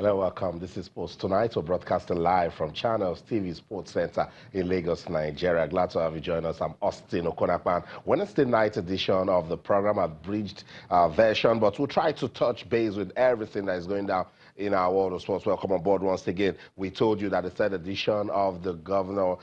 Hello, welcome. This is Sports Tonight. We're broadcasting live from Channels TV Sports Center in Lagos, Nigeria. Glad to have you join us. I'm Austin Okonakpan. Wednesday night edition of the program, abridged version, but we'll try to touch base with everything that is going down in our world of sports. Welcome on board once again. We told you that the third edition of the Governor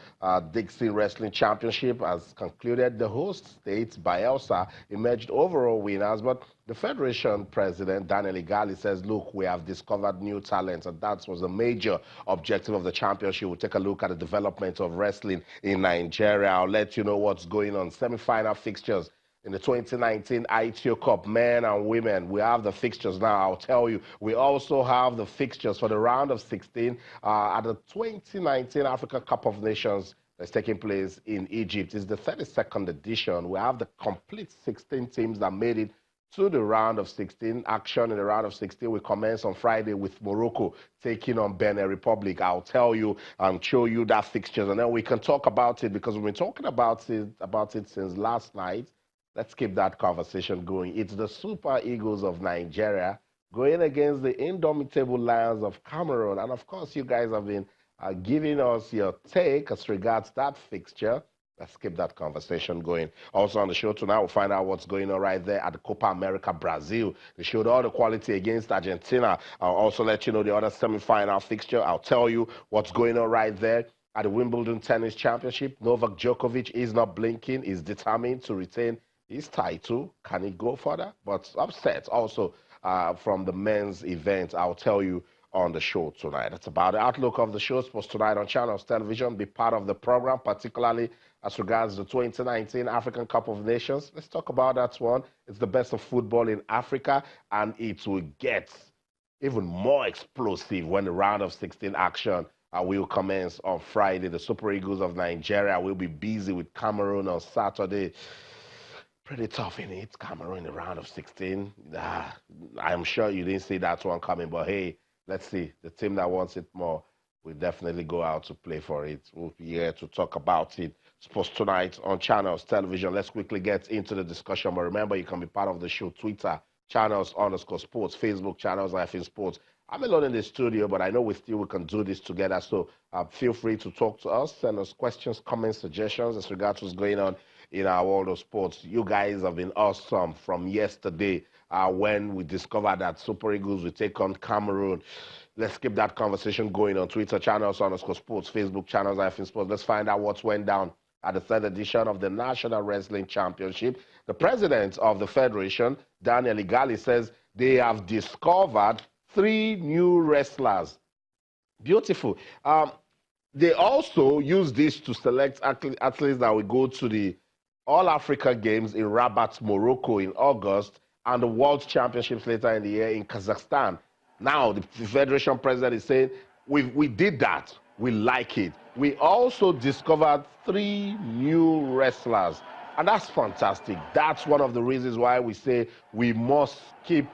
Dixon Wrestling Championship has concluded. The host state, Bayelsa, emerged overall winners, but the Federation President, Daniel Igali, says, look, we have discovered new talents, and that was a major objective of the championship. We'll take a look at the development of wrestling in Nigeria. I'll let you know what's going on. Semi-final fixtures in the 2019 ITO Cup, men and women. We have the fixtures now. I'll tell you, we also have the fixtures for the round of 16 at the 2019 African Cup of Nations that's taking place in Egypt. It's the 32nd edition. We have the complete 16 teams that made it to the round of 16. Action in the round of 16 will commence on Friday with Morocco taking on Benin Republic. I'll tell you and show you that fixtures, and then we can talk about it because we've been talking about it since last night. Let's keep that conversation going. It's the Super Eagles of Nigeria going against the indomitable Lions of Cameroon, and of course, you guys have been giving us your take as regards that fixture. Let's keep that conversation going. Also on the show tonight, we'll find out what's going on right there at the Copa America Brazil. They showed all the quality against Argentina. I'll also let you know the other semi-final fixture. I'll tell you what's going on right there at the Wimbledon Tennis Championship. Novak Djokovic is not blinking. He's determined to retain his title. Can he go further? But upset also from the men's event. I'll tell you on the show tonight. That's about the outlook of the show. Sports Tonight on Channels Television. Be part of the program, particularly as regards the 2019 African Cup of Nations. Let's talk about that one. It's the best of football in Africa, and it will get even more explosive when the round of 16 action will commence on Friday. The Super Eagles of Nigeria will be busy with Cameroon on Saturday. Pretty tough in it, Cameroon in the round of 16. I'm sure you didn't see that one coming, but hey, let's see. The team that wants it more will definitely go out to play for it. We'll be here to talk about it. Sports Tonight on Channels Television. Let's quickly get into the discussion. But remember, you can be part of the show. Twitter, Channels_Sports, Facebook, Channels-Sports. I'm alone in the studio, but I know we can do this together. So feel free to talk to us, send us questions, comments, suggestions as regards to what's going on in our world of sports. You guys have been awesome from yesterday when we discovered that Super Eagles will take on Cameroon. Let's keep that conversation going on Twitter, Channels_Sports, Facebook, Channels-Sports. Let's find out what went down at the third edition of the National Wrestling Championship. The president of the Federation, Daniel Igali, says they have discovered 3 new wrestlers. Beautiful. They also use this to select athletes that will go to the All-Africa Games in Rabat, Morocco in August, and the World Championships later in the year in Kazakhstan. Now, the Federation president is saying, we did that. We like it. We also discovered 3 new wrestlers, and that's fantastic. That's one of the reasons why we say we must keep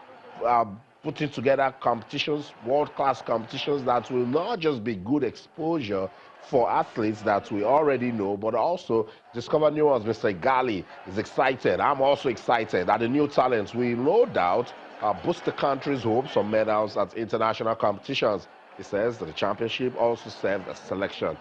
putting together competitions, world-class competitions that will not just be good exposure for athletes that we already know, but also discover new ones. Mr. Gali is excited. I'm also excited that the new talents will no doubt boost the country's hopes of medals at international competitions. He says that the championship also served as selection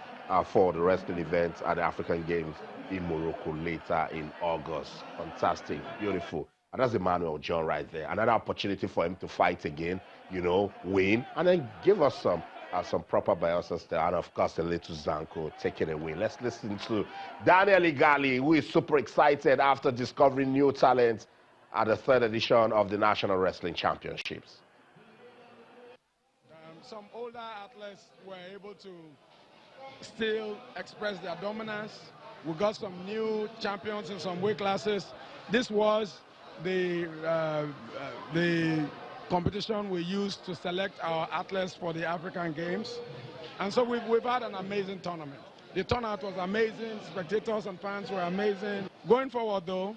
for the wrestling event at the African Games in Morocco later in August. Fantastic, beautiful. And that's Emmanuel John right there. Another opportunity for him to fight again, you know, win, and then give us some proper Bayelsa style, and of course a little Zanko. Take it away. Let's listen to Daniel Igali, who is super excited after discovering new talent at the third edition of the National Wrestling Championships. Some older athletes were able to still express their dominance. We got some new champions in some weight classes. This was the competition we used to select our athletes for the African Games. And so we've had an amazing tournament. The turnout was amazing. Spectators and fans were amazing. Going forward, though,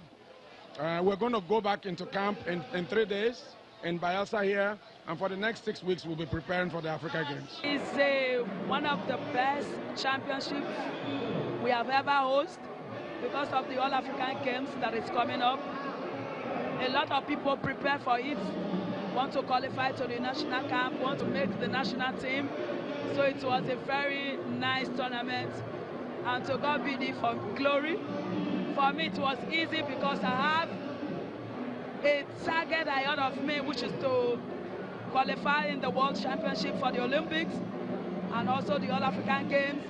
we're going to go back into camp in 3 days in Bayelsa here, and for the next 6 weeks we'll be preparing for the Africa Games. It's one of the best championships we have ever hosted because of the All-African Games that is coming up. A lot of people prepare for it. want to qualify to the national camp, want to make the national team. So it was a very nice tournament. And to God be the glory. For me, it was easy because I have a target ahead of me, which is to qualify in the World Championship for the Olympics and also the All-African Games.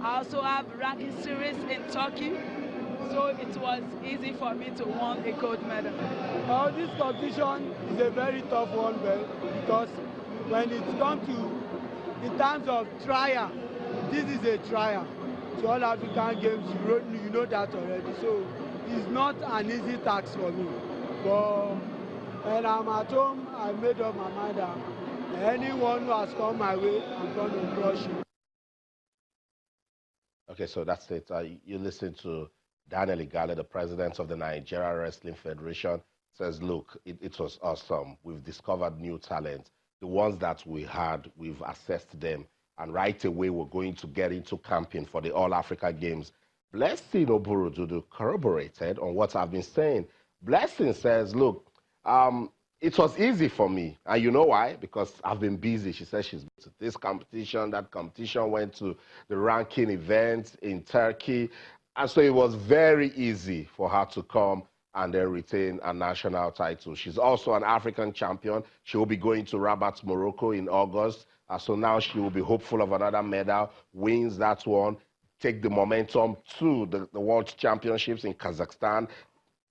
I also have ranking series in Turkey. So it was easy for me to win a gold medal. This competition is a very tough one, because when it comes to, in terms of trial, this is a trial. So all African Games, you know that already. So it's not an easy task for me. But when I'm at home, I made up my mind that anyone who has come my way, I'm going to crush him. Okay, so that's it. You listen to Daniel Igale, the president of the Nigeria Wrestling Federation, says, look, it was awesome. We've discovered new talent. The ones that we had, we've assessed them. And right away, we're going to get into camping for the All-Africa Games. Blessing Oburududu corroborated on what I've been saying. Blessing says, look, it was easy for me. And you know why? Because I've been busy. She says she's been to this competition, that competition, went to the ranking event in Turkey. And so it was very easy for her to come and then retain a national title. She's also an African champion. She will be going to Rabat, Morocco in August. So now she will be hopeful of another medal, wins that one, take the momentum to the World Championships in Kazakhstan.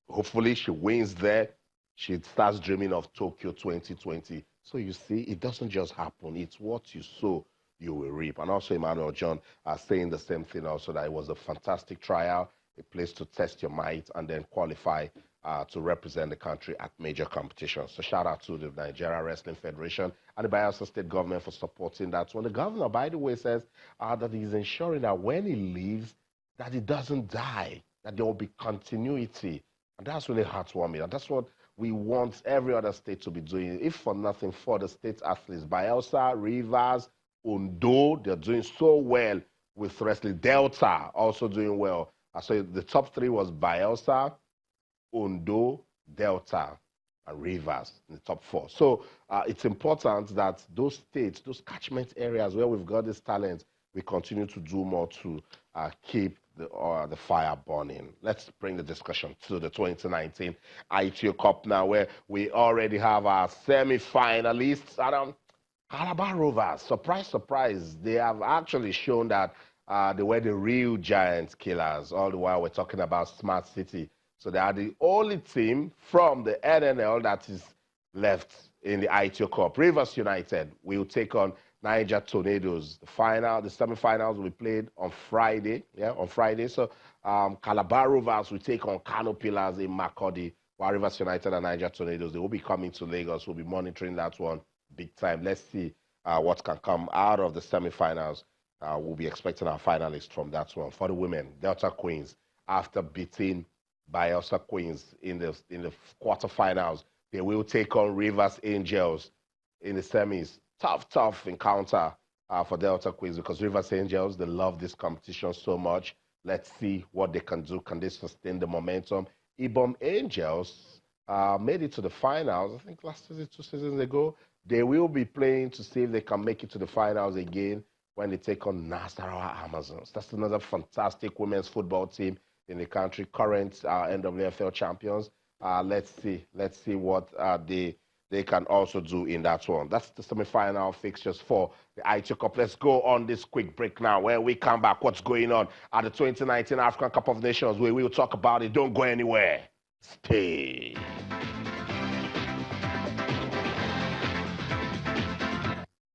Hopefully she wins there. She starts dreaming of Tokyo 2020. So you see, it doesn't just happen. It's what you sow, you will reap. And also Emmanuel John saying the same thing also, that it was a fantastic trial, a place to test your might and then qualify to represent the country at major competitions. So shout out to the Nigeria Wrestling Federation and the Bayelsa State government for supporting that one. The governor, by the way, says that he's ensuring that when he leaves, that he doesn't die, that there will be continuity. And that's really heartwarming. And that's what we want every other state to be doing, if for nothing, for the state athletes. Bayelsa, Rivers, Ondo, they're doing so well with wrestling. Delta also doing well. So the top three was Bayelsa, Ondo, Delta, and Rivers in the top four. So it's important that those states, those catchment areas where we've got this talent, we continue to do more to keep the fire burning. Let's bring the discussion to the 2019 ITO Cup now, where we already have our semi-finalists. Calabar Rovers, surprise, surprise, they have actually shown that they were the real giant killers. All the while we're talking about Smart City. So they are the only team from the NNL that is left in the ITO Cup. Rivers United will take on Niger Tornadoes. The semi-finals will be played on Friday. Yeah, on Friday. So Calabar Rovers will take on Kano Pillars in Makurdi, while Rivers United and Niger Tornadoes, they will be coming to Lagos. We'll be monitoring that one big time. Let's see what can come out of the semi-finals. We'll be expecting our finalists from that one. For the women, Delta Queens, after beating Bayelsa Queens in the quarterfinals, they will take on Rivers Angels in the semis. Tough encounter for Delta Queens, because Rivers Angels, they love this competition so much. Let's see what they can do. Can they sustain the momentum? Ibom Angels made it to the finals, I think last season, 2 seasons ago. They will be playing to see if they can make it to the finals again when they take on Nasarawa Amazons. That's another fantastic women's football team in the country, current NWFL champions. Let's see what they can also do in that one. That's the semi-final fixtures for the ITO Cup. Let's go on this quick break now. When we come back, what's going on at the 2019 African Cup of Nations? We will talk about it. Don't go anywhere. Stay.